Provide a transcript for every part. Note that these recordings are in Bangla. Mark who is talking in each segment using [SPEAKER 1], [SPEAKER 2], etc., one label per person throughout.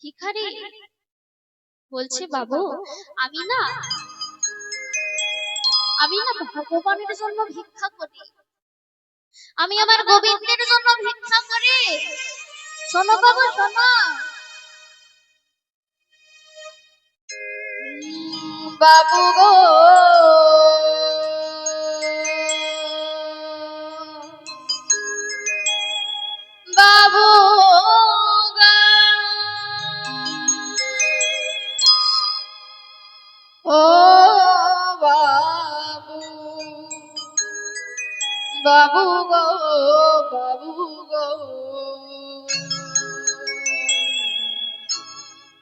[SPEAKER 1] ভিখারি বলছে, বাবু আমি না ভগবানের জন্য ভিক্ষা করি, আমি আমার গোবিন্দের জন্য ভিক্ষা করি। শোনো বাবু শোনো, বাবু গো বাবু ও বাবু, বাবু গো বাবু গো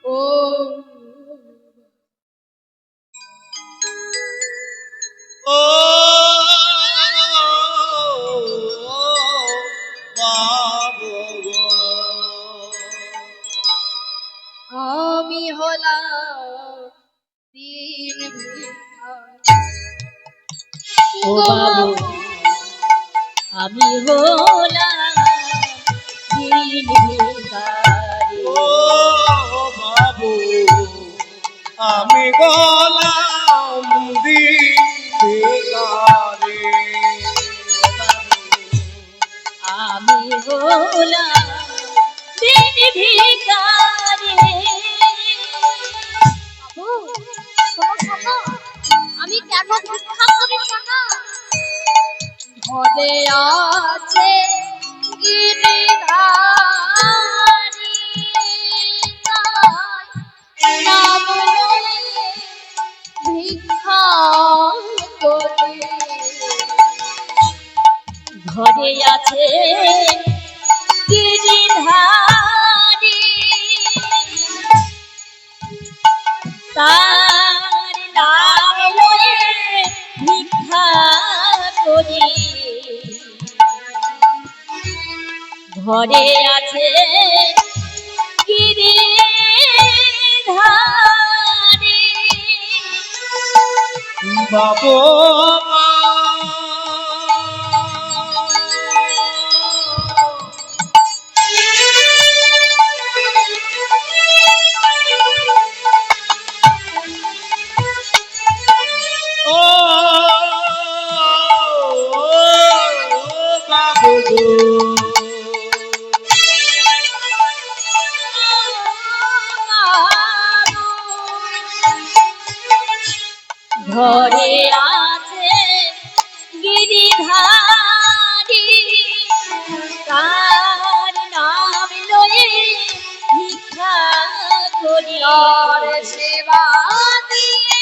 [SPEAKER 1] ও
[SPEAKER 2] ও বাবু গো,
[SPEAKER 1] আমি হলাম দিন
[SPEAKER 3] ও বাবু আমি হলাম দিন ভিখারি।
[SPEAKER 2] ও বাবু আমি গোলাম দিন ভিখারি।
[SPEAKER 3] আমি হলাম দিন ভিখারি।
[SPEAKER 1] আমি কেন ভিক্ষা করি শোনো, ঘরে আছে গিরিধারী নাম লয়ে ভিক্ষা করি।
[SPEAKER 3] ঘরে আছে গিরিধারী তার নাম লয়ে ভিক্ষা করি। ঘরে আছে গিরিধারী
[SPEAKER 2] বাবু ও বাবু গো,
[SPEAKER 3] ঘরে আছে গিরিধারী তার নাম লয়ে ভিক্ষা করি।
[SPEAKER 1] আর সেবা দিয়ে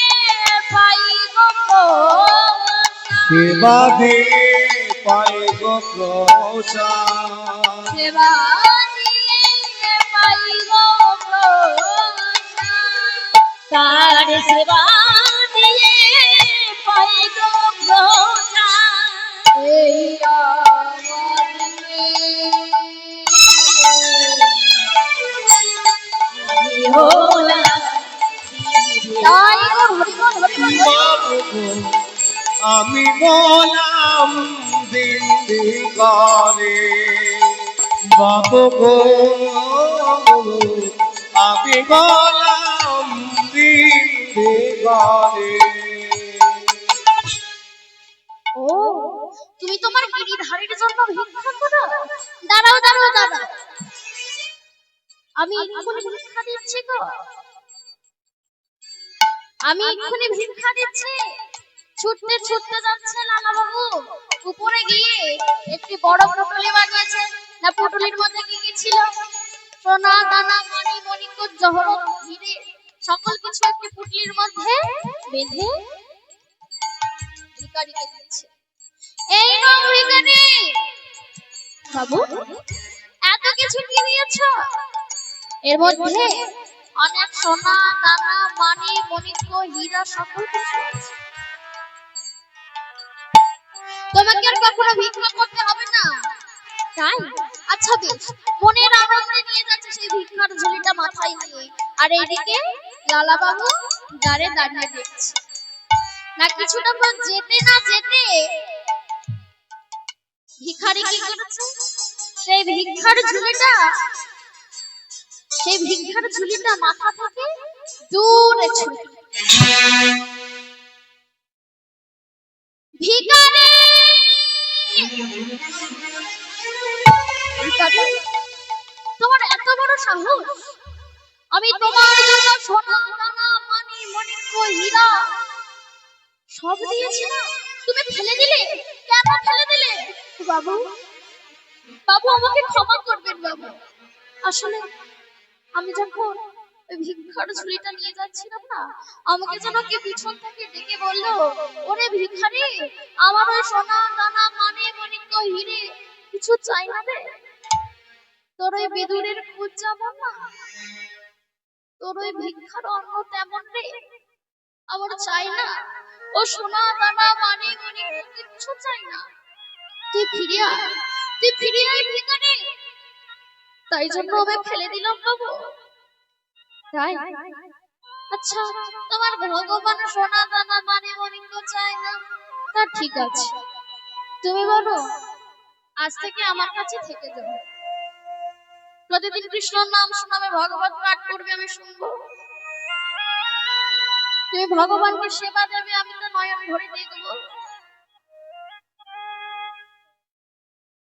[SPEAKER 1] পাই গো প্রসাদ,
[SPEAKER 2] সেবা দিয়ে পাই গো প্রসাদ।
[SPEAKER 1] সেবা দিয়ে পাই গো প্রসাদ।
[SPEAKER 3] তার সেবা দিয়ে পাই গো প্রসাদ।
[SPEAKER 1] এই আমাদিকে
[SPEAKER 3] আমি হলাম
[SPEAKER 1] তাই গো হরিবল হরিবল।
[SPEAKER 2] বাবু গো আমি গোলাম দিন ভিখারি। বাবু গো আমি গোলাম দিন ভিখারি।
[SPEAKER 1] ও তুমি তোমার গিরিধারীর জন্য ভিক্ষা করো? দাঁড়াও দাঁড়াও দাঁড়াও, আমি এক্ষুনি ভিক্ষা দিচ্ছি গো, আমি এক্ষুনি ভিক্ষা দিচ্ছি। ছুটতে ছুটতে যাচ্ছে লালা বাবু, উপরে গিয়ে একটি বড় পুটুলি বানিয়েছে। না পুটুলির মধ্যে কি কি ছিল? সোনা দানা মণি মণিকূট জহরত হিরে সকল কিছু একটি পুটলির মধ্যে বেঁধে ভিখারিকে দিচ্ছে। এই নাও ভিখারি। বাবু এত কিছু কি নিয়েছো? এর মধ্যে অনেক সোনা দানা মানি মণিক্য হীরা সকল কিছু আছে, তোমাকে আর কখনো ভিক্ষা করতে হবে না। তাই আচ্ছা বেশ, মনের আনন্দে নিয়ে যাচ্ছে সেই ভিক্ষার ঝুলিটা মাথায় নিয়ে, আর এইদিকে লালা বাবু দাঁড়ে দাঁড়িয়ে দেখছে। না কিছুটা পর যেতে না যেতে ভিখারি ভিখারি কি করেছে? সেই ভিক্ষার ঝুলিটা মাথা থেকে দূরে ছুঁড়ে ভিখারি ভিখারি, তোমার এত বড় সাহস! আমি তোমার জন্য সোনা দানা মানি মণিক্য হীরা সব দিয়েছিলাম, তুমি ফেলে দিলে। কেন ফেলে দিলে? বাবু, বাবু আমাকে ক্ষমা করবেন বাবু। আসলে আমি যখন ওই ভিক্ষার ঝুড়িটা নিয়ে যাচ্ছিলাম না, আমাকে যেন কে পিছন থেকে ডেকে বলল, ওরে ভিখারি, আমার ওই সোনা দানা মানি মণিক্য হীরে কিছু চাই না রে। তোর ওই বেদুরের খোঁজ যেমন না, তোর ওই ভিক্ষার অন্ন তেমন রে। আমার চাই না ও সোনা দানা মানি মণিক্য, কিচ্ছু চাই না। তুই ফিরে আয়, তুই ফিরে আয় ভিখারি। তাই জন্য আমি ফেলে দিলাম বাবু। তাই? আচ্ছা, তোমার ভগবান সোনা দানা মানি মণিক্য চায় না, তা ঠিক আছে। তুমি বলো, আজ থেকে আমার কাছে থেকে যাও। প্রতিদিন কৃষ্ণর নাম শোনাবে, ভগবত পাঠ করবে, আমি শুনবো। তুমি ভগবানকে সেবা দেবে, আমি তো নয়ন ভরে দেখবো।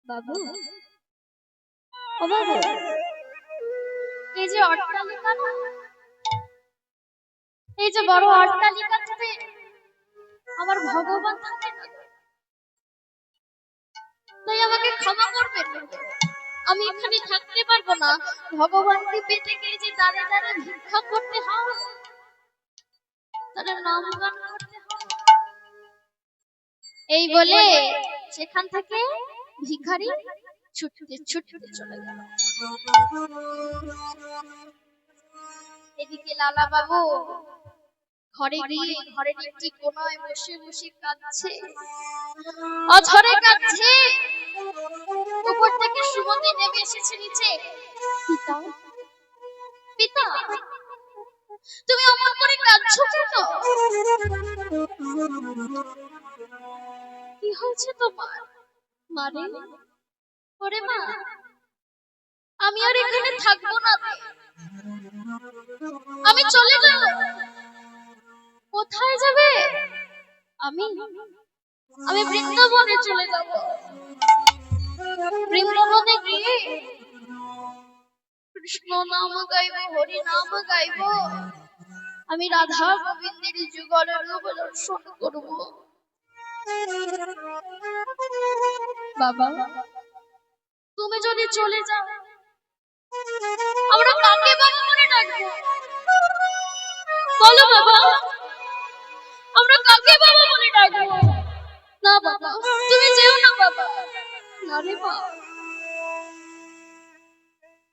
[SPEAKER 1] বাবু, ও বাবু, এই যে অট্টালিকা না, এই যে বড় অট্টালিকাতে আমার ভগবান থাকে না, তাই আমাকে ক্ষমা করবেন। আমি এখানে থাকতে পারবো না। ভগবানকে পেতে গিয়ে যে দাঁড়ে দাঁড়ে ভিক্ষা করতে হয়, তাদের নাম গান করতে হয়। এই বলে সেখান থেকে ভিখারি ছুটতে ছুটতে চলে গেল। এদিকে লালা বাবু ঘরে গিয়ে ঘরের একটি কোনায় বসে বসে কাঁদছে, অঝরে কাঁদছে। উপর থেকে সুমতি নেমে এসেছে নিচে। পিতা, পিতা, তুমি অমন করে কাঁদছো কেন? কি হয়েছে তোমার? মারে, ওরে মা, আমি আর এখানে থাকবো না, আমি চলে যাব। কোথায় যাবে? আমি আমি বৃন্দাবনে চলে যাব। বৃন্দাবনে গিয়ে কৃষ্ণ নাম গাইব, হরি নাম গাইব, আমি রাধা গোবিন্দের যুগল রূপ দর্শন করব। বাবা, তুমি যদি চলে যাও, আমরা কাকে বাবা বলে ডাকবো? বলো বাবা, আমরা কাকে বাবা বলে ডাকবো? না বাবা, তুমি যেও না বাবা। না রে মা,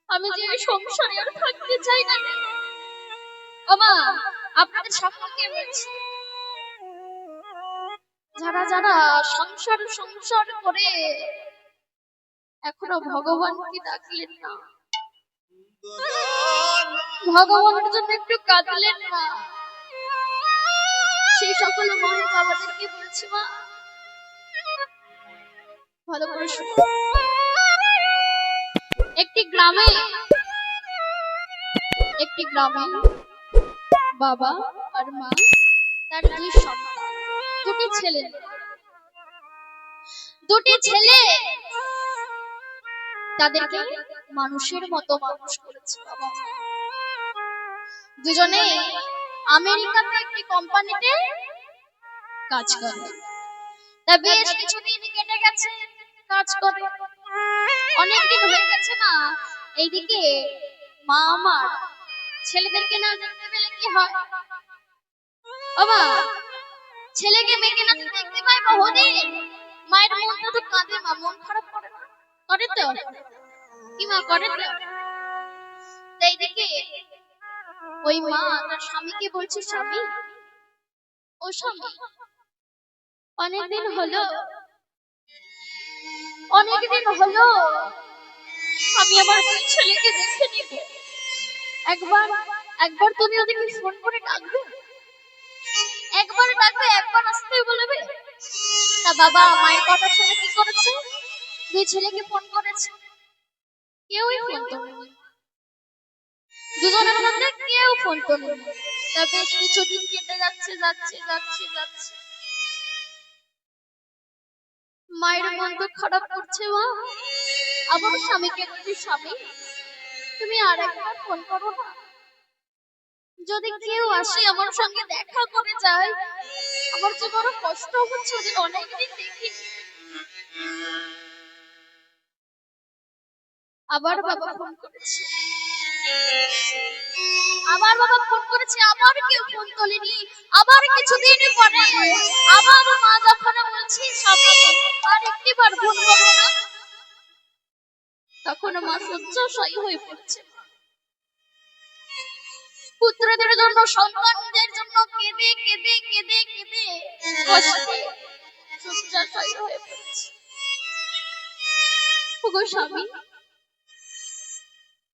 [SPEAKER 1] আমি যে সংসারে আর থাকতে চাই না। বাবা, আপনাদের সকলকে বলছি, যারা যারা সংসার সংসার করে এখনো ভগবানকে ডাকলেন না, ভগবানের জন্য একটু কাঁদলেন না, সেই সকল মায়ের বাবাদেরকে বলছি, মা ভালো করে শুনো। একটি গ্রামে বাবা আর মা, তার দুই সন্তান, দুটি ছেলে তাদেরকে মানুষের মতো মানুষ করেছে। বাবা দুজনে আমেরিকাতে একটি কোম্পানিতে কাজ করে। তা বেশ কিছুদিন কেটে গেছে, কাজ করে অনেকদিন হয়ে গেছে না। এইদিকে মা আমার ছেলেদেরকে না দেখতে পেলে কি হয় বাবা? ছেলেকে মেয়েকে না দেখতে পাই বহুদিন, মায়ের মনটা তো কাঁদে, মা মন খারাপ করে না? করে তো কি মা, করে তো? এইদিকে ওই মা তার স্বামীকে বলছে, স্বামী, ও স্বামী, অনেকদিন হলো আমি আমার দুই ছেলেকে দেখে নিব। একবার তুমি ওদেরকে ফোন করে ডাকবে, একবার আসতে বলবে। তা বাবা মায়ের কথা শুনে কি করেছে? দুই ছেলেকে ফোন করেছে, কেউই ফোন তোলেনি। দুজনের মধ্যে কেউ ফোন তোলেনি। তা বেশ কিছুদিন কেটে যাচ্ছে যাচ্ছে যাচ্ছে যাচ্ছে। মায়ের মন তো খারাপ করছে, মা আমার স্বামীকে বলছি, স্বামী তুমি আর একবার ফোন করো না, যদি কেউ আসে আমার সঙ্গে দেখা করে যায়। আমার যে বড় কষ্ট হচ্ছে, ওদের অনেকদিন দেখি। আবার বাবা ফোন করেছে, আবার বাবা ফোন করেছে, আবার কেউ ফোন তোলেনি। আবার কিছুদিন পরে আবার মা যখন বলছি, স্বামী আর একটিবার ফোন করো না, তখন মা শয্যাশায়ী হয়ে পড়ছে। পুত্রদের জন্য, সন্তানদের জন্য কেঁদে কেঁদে কেঁদে কেঁদে কষ্টে শয্যাশায়ী হয়ে পড়ছে। ওগো স্বামী,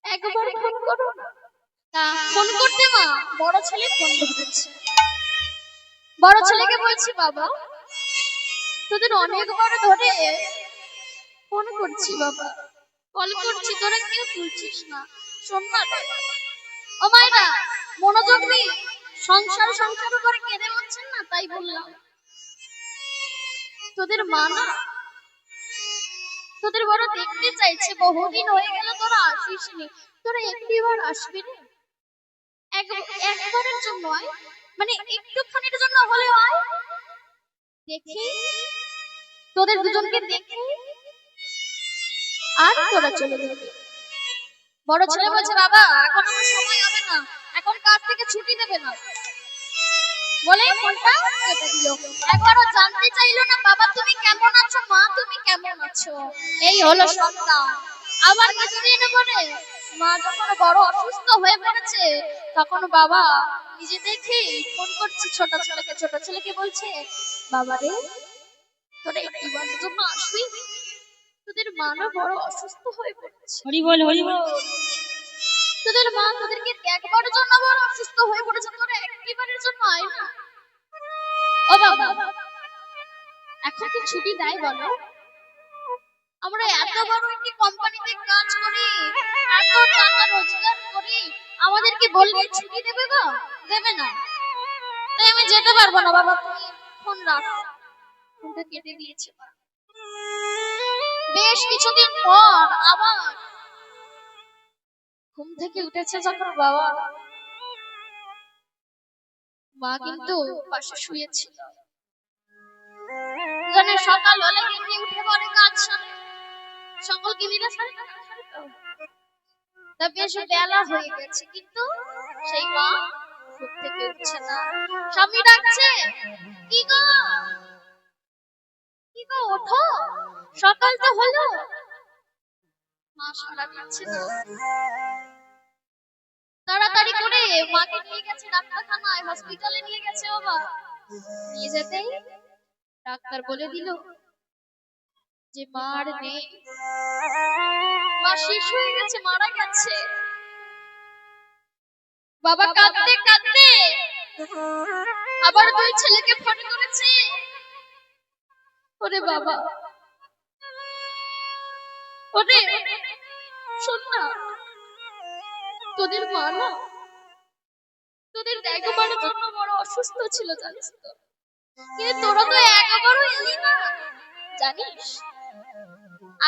[SPEAKER 1] একবার ফোন করো না। তা ফোন করতে মা বড় ছেলে ফোন ধরেছে। বড় ছেলেকে বলছি, বাবা তোদের অনেকবার ধরে ফোন করছি, বাবা কল করছি, তোরা কেউ তুলছিস না। শোন না রে, ও মায়েরা মনোযোগ নেই, সংসার সংসার করে কেঁদে মরছেন না, তাই বললাম। তোদের মা না, তোদের বড় দেখতে চাইছে, বহুদিন হয়ে গেল তোরা আসিসনি, তোরা একটিবার আসবি রে, একবারের জন্য আয়, মানে একটুখানির জন্য হলে আয়, দেখি তোদের দুজনকে দেখি, আর তোরা চলে যাবি। বড় ছেলে বলছে, বাবা এখন আমার সময় হবে না, এখন কাজ থেকে ছুটি দেবে না, বলে ফোনটা কেটে দিল। একবারও জানতে চাইলো না, বাবা তুমি কেমন আছো, মা তুমি কেমন আছো। এই হলো সন্তান। আবার কিছুদিন পরে মা যখন বড় অসুস্থ হয়ে পড়েছে, তখন বাবা নিজে দেখি ফোন করছে ছোট ছেলেকে। ছোট ছেলেকে বলছে, বাবা রে তোরা একটিবারের জন্য আসবি, তোদের মা না বড় অসুস্থ হয়ে পড়েছে।
[SPEAKER 3] হরি বল, হরি বল।
[SPEAKER 1] তোদের মা তোদেরকে দেখবার জন্য বড় অসুস্থ হয়ে পড়েছে, তোরা একটিবারের জন্য আয় না। ও বাবা, এখন কি ছুটি দেয় বলো? আমরা এত বড় একটি কোম্পানিতে কাজ করি, এত টাকা রোজগার করি, আমাদেরকে বললে ছুটি দেবে গো? দেবে না। তাই আমি যেতে পারবো না। বাবা তুমি ফোন রাখো। ফোনটা কেটে দিয়েছে। বেশ কিছুদিন পর আবার ঘুম থেকে উঠেছে যখন বাবা, মা কিন্তু পাশে শুয়েছিল। জানে সকাল হলে গিন্নি উঠে পড়ে কাজ সারে, সকল গিন্নিরা সারে না, তা বেশ বেলা হয়ে গেছে, কিন্তু সেই মা ঘুম থেকে উঠছে না। স্বামী ডাকছে, কি গো কি গো ওঠো, সকাল তো হলো। মা সাড়া দিচ্ছে না। তাড়াতাড়ি করে মাকে নিয়ে গেছে ডাক্তারখানায়, হসপিটালে নিয়ে গেছে। বাবা নিয়ে যেতেই ডাক্তার বলে দিল যে মার নেই, মা শেষ হয়ে গেছে, মারা গেছে। বাবা কাঁদতে কাঁদতে আবার দুই ছেলেকে ফোন করেছে, ওরে বাবা ওরে শোন না, তোদের মা না তোদের দেখবার জন্য বড় অসুস্থ ছিল জানিস তো, কিন্তু তোরা তো একবারও এলি না জানিস।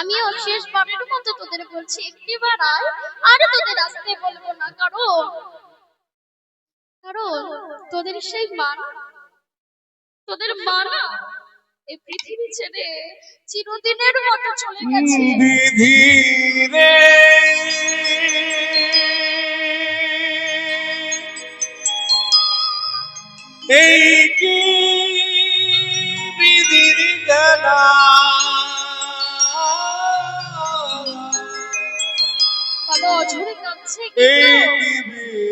[SPEAKER 1] আমিও শেষবারের মতো তোদের বলছি, একটিবার আয়, আর তোদের আসতে বলবো না, কারণ কারণ তোদের সেই মা না, তোদের মা না এই পৃথিবী ছেড়ে চিরদিনের মতো চলে গেছে।
[SPEAKER 2] ধীরে এই কি বিধির খেলা,
[SPEAKER 1] বাবা অঝরে কাঁদছে,
[SPEAKER 2] এই
[SPEAKER 1] কিন্তু
[SPEAKER 2] কি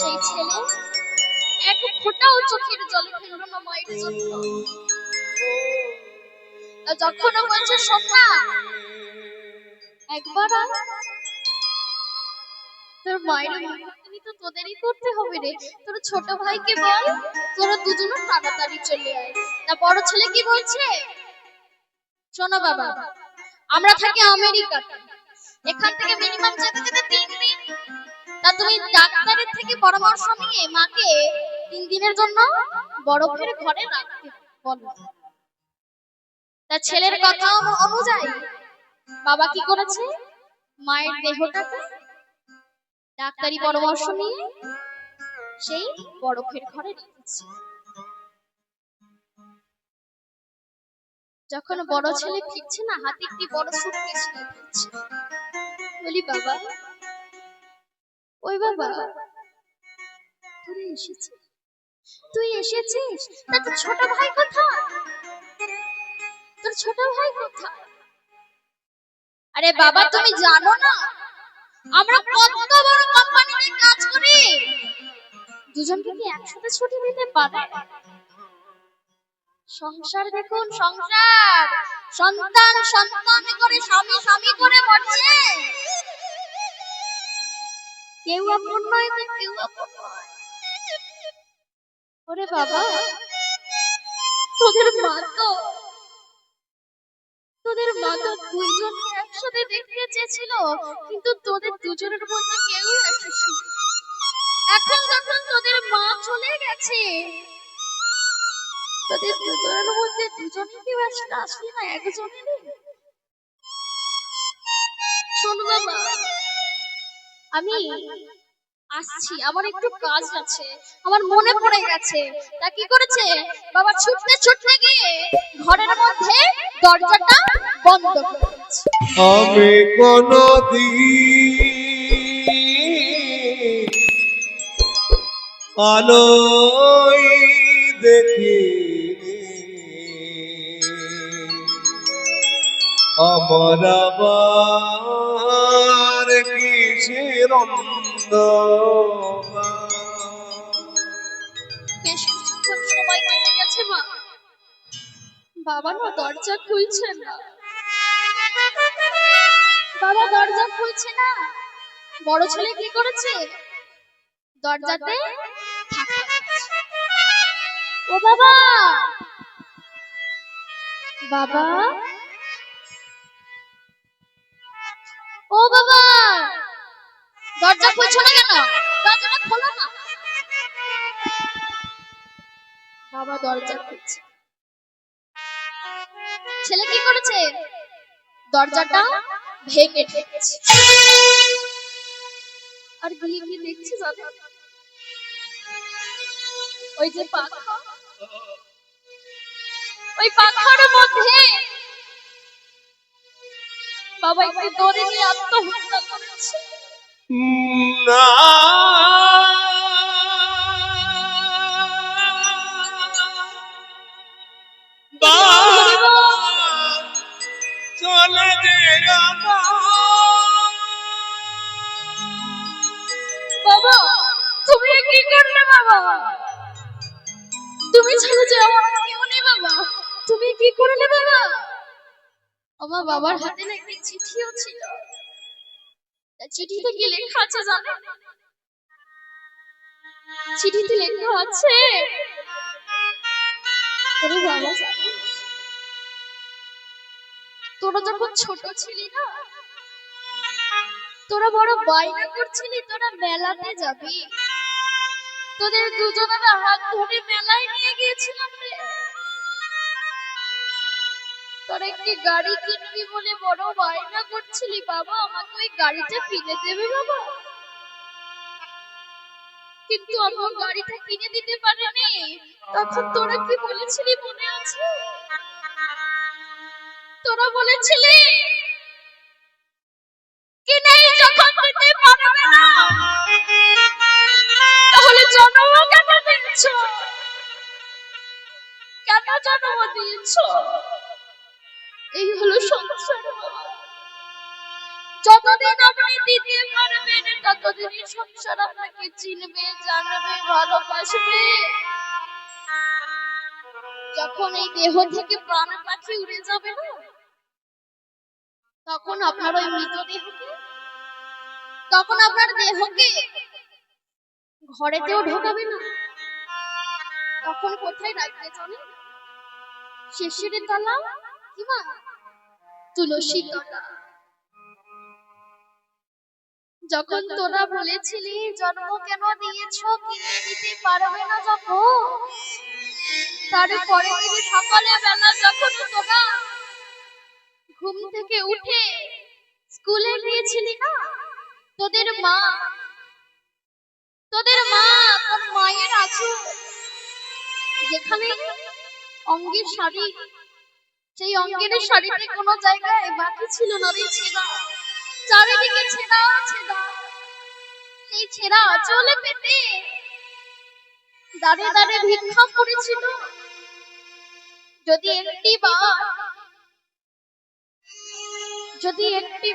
[SPEAKER 1] সেই ছেলে এক ফোঁটাও চোখের জল ফেলল না মায়ের জন্য। যখন বলছে সোনা একবার তোর মায়ের মুখখানি তো তোদেরই করতে হবে রে, তোর ছোট ভাইকে বল তোরা দুজনে তাড়াতাড়ি চলে আয়। তা বড় ছেলে কি বলছে, শোনো বাবা, আমরা থাকি আমেরিকাতে, এখান থেকে মিনিমাম যেতে যেতে 3 দিন। তা তুমি ডাক্তারের থেকে পরামর্শ নিয়ে মাকে 3 দিনের জন্য বরফের ঘরে রাখতে বলো। তা ছেলের কথা অনুযায়ী বাবা কি করেছে, মায়ের দেহটাকে ডাক্তারি পরামর্শ নিয়ে সেই বরফের ঘরে রেখেছে। যখন বড় ছেলে ফিরছে না, হাতে একটি বড় সুটকেস নিয়ে ফিরছে। বলি বাবা, ওই বাবা, তুই এসেছিস, তা তোর ছোট ভাই কোথায়? তোর ছোট ভাই কোথায়? আরে বাবা, তুমি জানো না আমরা কত বড় কোম্পানিতে কাজ করি, দুজনকে কি একসাথে ছুটি দিতে পারে? সংসার দেখুন, সংসার, সন্তান সন্তান করে, স্বামী স্বামী করে মরছে। কেউ আপন নয় তো কেউ আপন নয়। ওরে বাবা, তোদের মা তো দুইজনকে একসাথে দেখতে চেয়েছিল, কিন্তু তোদের দুজনের মধ্যে কেউ আসেনি। এখন যখন তোদের মা চলে গেছে, তোদের দুজনের মধ্যে দুজনে কেউ আসলি না, একজনেরই। শোন বাবা, আমি আসছি, আমার একটু কাজ আছে, আমার মনে পড়ে গেছে। তা কি করেছে বাবা, ছুটতে ছুটতে গিয়ে ঘরের মধ্যে দরজাটা বন্ধ করেছে।
[SPEAKER 2] আমি কোনদিন আলোয় দেখিনি, আমার আবার কিসের অন্ধকার।
[SPEAKER 1] বেশ কিছুক্ষণ সময় কেটে গেছে মা, বাবা না দরজা খুলছে না, বাবা দরজা খুলছে না। বড় ছেলে কি করেছে, দরজাতে ধাক্কা দিয়েছে। ও বাবা, বাবা, ও বাবা, দরজা খুলছো না কেন? দরজাটা খোলো না। বাবা দরজা খুলছে। ছেলে কি করেছে, দরজাটা ভেঙে ফেলেছে। আর গিয়ে গিয়ে দেখছি জানো, ওই যে পাখা, ওই পাখার মধ্যে বাবা একটু দড়ি নিয়ে আত্মহত্যা করেছে।
[SPEAKER 2] না, চলে যে
[SPEAKER 1] বাবা, তুমি কি করলে বাবা? তুমি ছেলে যে আমার কেউ নেই বাবা, তুমি কি করলে বাবা? আমার বাবার হাতে না একটি চিঠিও ছিল। চিঠিতে কি লেখা আছে জানো? চিঠিতে লেখা আছে, ওরে বাবা জানিস, তোরা যখন ছোট ছিলি না, তোরা বড় বায়না করছিলি তোরা মেলাতে যাবি, তোদের দুজনের হাত ধরে মেলায় নিয়ে গিয়েছিলাম রে। তোরা একটি গাড়ি কিনবি বলে বড় বায়না করছিলি, বাবা আমাকে ওই গাড়িটা কিনে দেবে বাবা। কিন্তু আমার গাড়িটা কিনে দিতে পারেনি। তখন তোরা কি বলেছিলি মনে আছে? তোরা বলেছিলি কিনেই যখন দিতে পারবে না, তাহলে জন্ম কেন দিয়েছো? কেন জন্ম দিয়েছো? এই হলো সংসার। যতদিন আপনি দিতে পারবেন ততদিনই সংসার আপনাকে চিনবে, জানবে, ভালোবাসবে। যখন এই দেহ থেকে প্রাণ পাখি উড়ে যাবে না, তখন আপনার ওই মৃতদেহকে, তখন আপনার দেহকে ঘরেতেও ঢোকাবে না। তখন কোথায় রাখবে জানেন? শেষের তালা কি মা, তুলসী তলা। যখন তোরা বলেছিলি জন্ম কেন দিয়েছ কিনে দিতে পারবে না, যখন তারপরে দিন সকালে বেলা যখন তোরা ঘুম থেকে উঠে স্কুলে গিয়েছিলি না, তোদের মা তোর মায়ের আঁচল যেখানে অঙ্গের শাড়ি, সেই অঙ্গের শাড়িতে কোনো জায়গায় বাকি ছিল না রে ছেঁড়া, চারিদিকে ছেঁড়া ছেঁড়া। সেই ছেঁড়া আঁচলে পেতে দাঁড়ে দাঁড়ে ভিক্ষা করেছিল। যদি একটি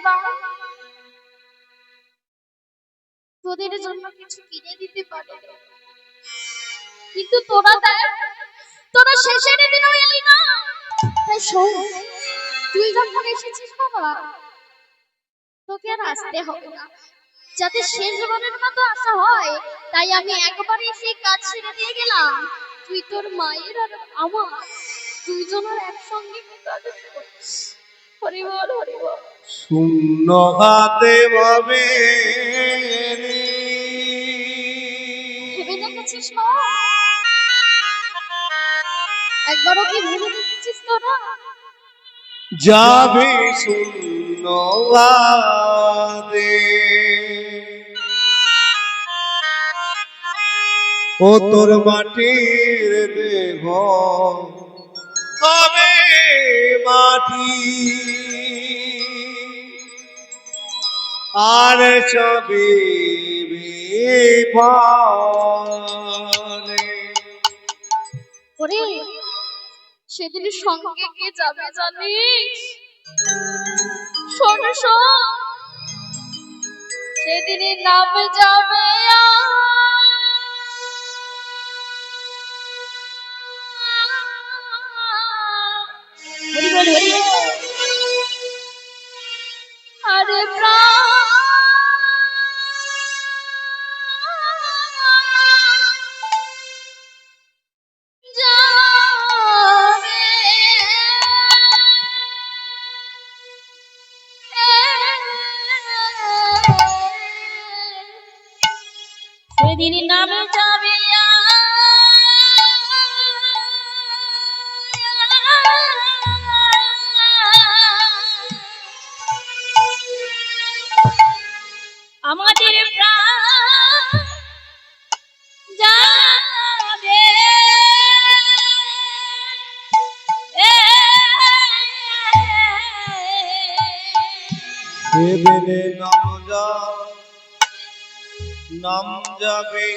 [SPEAKER 1] বার তোদের জন্য কিছু কিনে দিতে পারে, কিন্তু তোরা শেষের দিনও এলি না। তাই শোন, তুই যখন এসেছিস বাবা, তোকে আর আসতে হবে না, যাতে শেষবারের মতো আসা হয়। তাই আমি একবারে সেই কাজ ছেড়ে দিয়ে গেলাম। তুই তোর মায়ের আর আমার দুইজনের একসঙ্গে কাজ করিস। হরি বল হরি বল।
[SPEAKER 2] শূন্য হাতে ভাবে
[SPEAKER 1] ভেবে দেখেছিস না? একবারও কি ভেবে দেখেছিস তোরা?
[SPEAKER 2] যাবে শূন্য হাতে, ও তোর মাটির দেহ হবে মাটি, আর ছবি বিফলে।
[SPEAKER 1] ওরে, সেদিন সঙ্গে কে যাবে জানিস? শোন শোন, সেদিনই নাম যাবে
[SPEAKER 3] হরি বল হরি বল।
[SPEAKER 1] আরে প্রাণ যাবে।
[SPEAKER 3] সেদিন নামে যাবে আমাদের প্রাণ যাবে।
[SPEAKER 2] সেদিনে নাম যাবে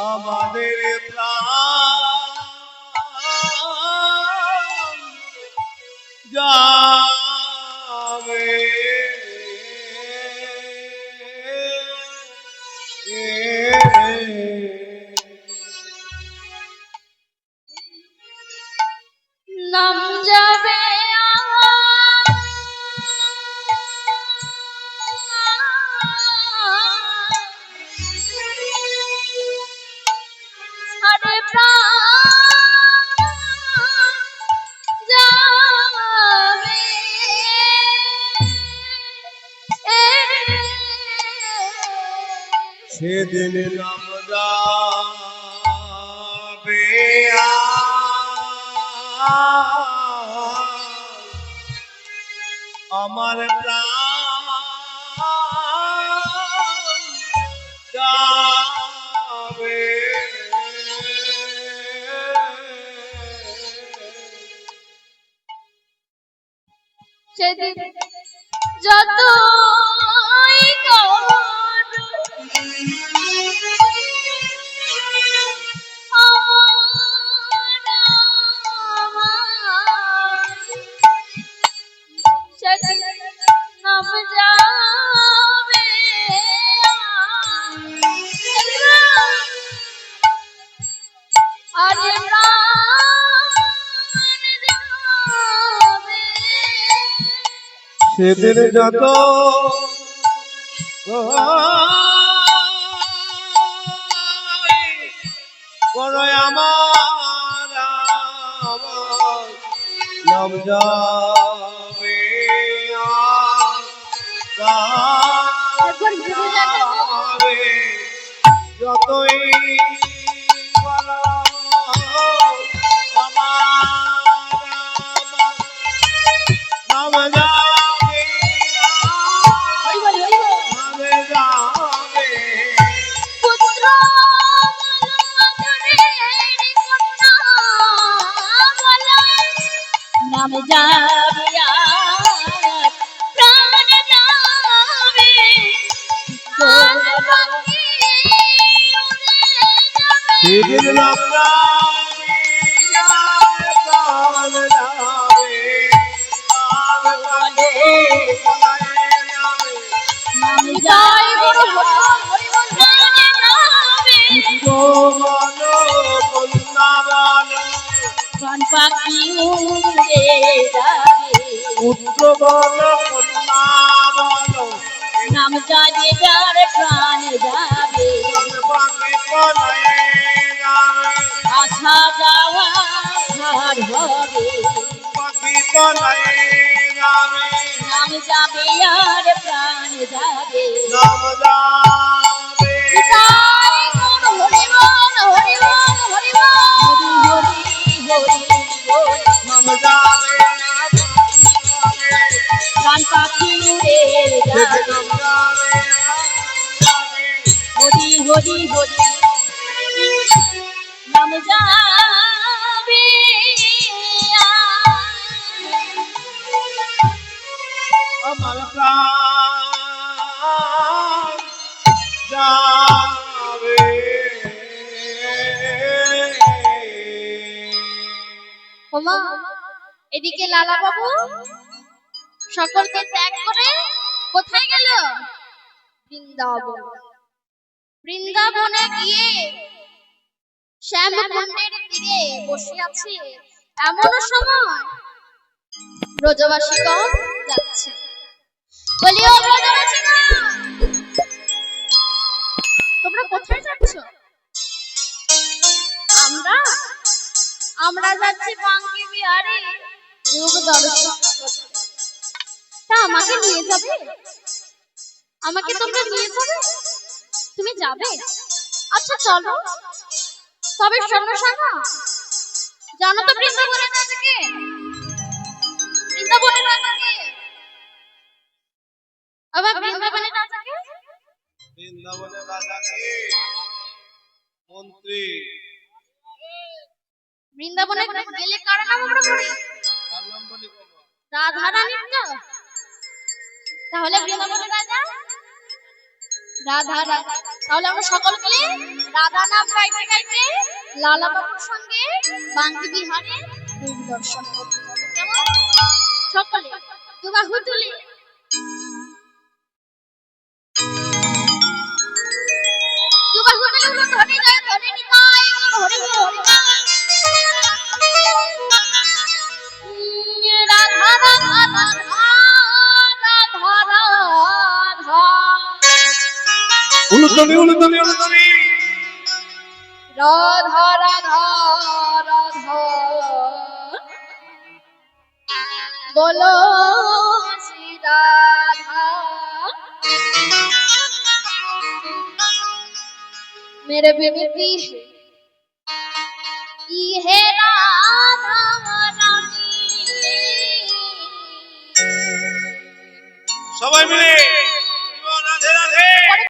[SPEAKER 2] আমাদের প্রাণ যাবে।
[SPEAKER 1] নাম যাবে আরে প্রাণ যাবে।
[SPEAKER 2] সেদিন নাম যাবে আমার প্রাণ যাবে।
[SPEAKER 1] সেদিন যতই করো সেদিন নাম যাবে আরে প্রাণ যাবে।
[SPEAKER 2] সেদিন যত আমার নাম যাবে
[SPEAKER 1] একবার ঘুরে যাবে
[SPEAKER 2] যাবে যতই বলো আমার নাম যাবে
[SPEAKER 3] হরি বল হরি বল
[SPEAKER 2] নাম যাবে
[SPEAKER 1] পুত্র মধুরের কন্যা বলো
[SPEAKER 3] নাম যাবে আর প্রাণ যাবে
[SPEAKER 1] কাল বাকি উড়ে যাবে
[SPEAKER 2] সেদিন নাম যাবে প্রাণ যাবে আর কালে যাবে
[SPEAKER 3] নাম
[SPEAKER 1] জয় গুরু
[SPEAKER 3] যাবে
[SPEAKER 1] হরি বল
[SPEAKER 3] যাবে
[SPEAKER 2] বলো কন্যা বলো
[SPEAKER 3] প্রাণ পাখি উড়ে যাবে
[SPEAKER 2] পুত্র বলো কন্যা বলো
[SPEAKER 3] নাম যাবে যার প্রাণ যাবে
[SPEAKER 2] পাখি পলায়ে যাবে
[SPEAKER 3] আসা যাওয়া ছাড় হবে
[SPEAKER 2] পাখি পলায়ে যাবে
[SPEAKER 3] নাম যাবে আর প্রাণ যাবে
[SPEAKER 2] নাম যাবে
[SPEAKER 1] জয় গুরু হরি বল হরি বল হরি বল
[SPEAKER 3] হরি হরি হরি বল
[SPEAKER 2] নাম যাবে
[SPEAKER 3] প্রাণ পাখি উড়ে যাবে
[SPEAKER 2] নাম যাবে
[SPEAKER 3] হরি হরি হরি নাম যাবে
[SPEAKER 2] আমার প্রাণ যাবে
[SPEAKER 1] ওমা এদিকে লালা বাবু সকলকে ত্যাগ করে কোথায় গেল বৃন্দাবন বৃন্দাবনে গিয়ে শ্যামকুণ্ডের তীরে বসে আছে এমন সময় ব্রজবাসীগণ যাচ্ছে বলিও ব্রজবাসীগণ তোমরা কোথায় যাচ্ছ আমরা আমরা যাচ্ছি বাঙ্কি বিহারে রূপ দর্শন করতে। তা আমাকে নিয়ে যাবে আমাকে তোমরা নিয়ে যাবে তুমি যাবে আচ্ছা চলো তবে শোনো শোনো জানো তো বৃন্দাবনের রাজাকে বৃন্দাবনের রাজাকে আবার বৃন্দাবনের রাজাকে
[SPEAKER 2] বৃন্দাবনের রাজাকে মন্ত্রী
[SPEAKER 1] বৃন্দাবনে গেলে কার নাম আমরা করি
[SPEAKER 2] তার নাম বলি কেন?
[SPEAKER 1] রাধা রানীর তো তাহলে বৃন্দাবনের রাজা রাধা রাধা তাহলে আমরা সকল মিলে রাধা নাম গাইতে গাইতে লালা বাবুর সঙ্গে বাঙ্কি বিহারে রূপ দর্শন করতে যাবো কেমন সকলে দুবাহু তুলে দুবাহু তুলে হলো ধরে যায় ধরে নিতাই হরি হরি রাধা রাধা রাধা রাধা রাধা
[SPEAKER 2] উলুতনি উলুতনি উলুতনি
[SPEAKER 1] রাধা রাধা রাধা বলো শ্রী রাধা मेरे विनती है राधा रानी
[SPEAKER 2] সবাই মিলে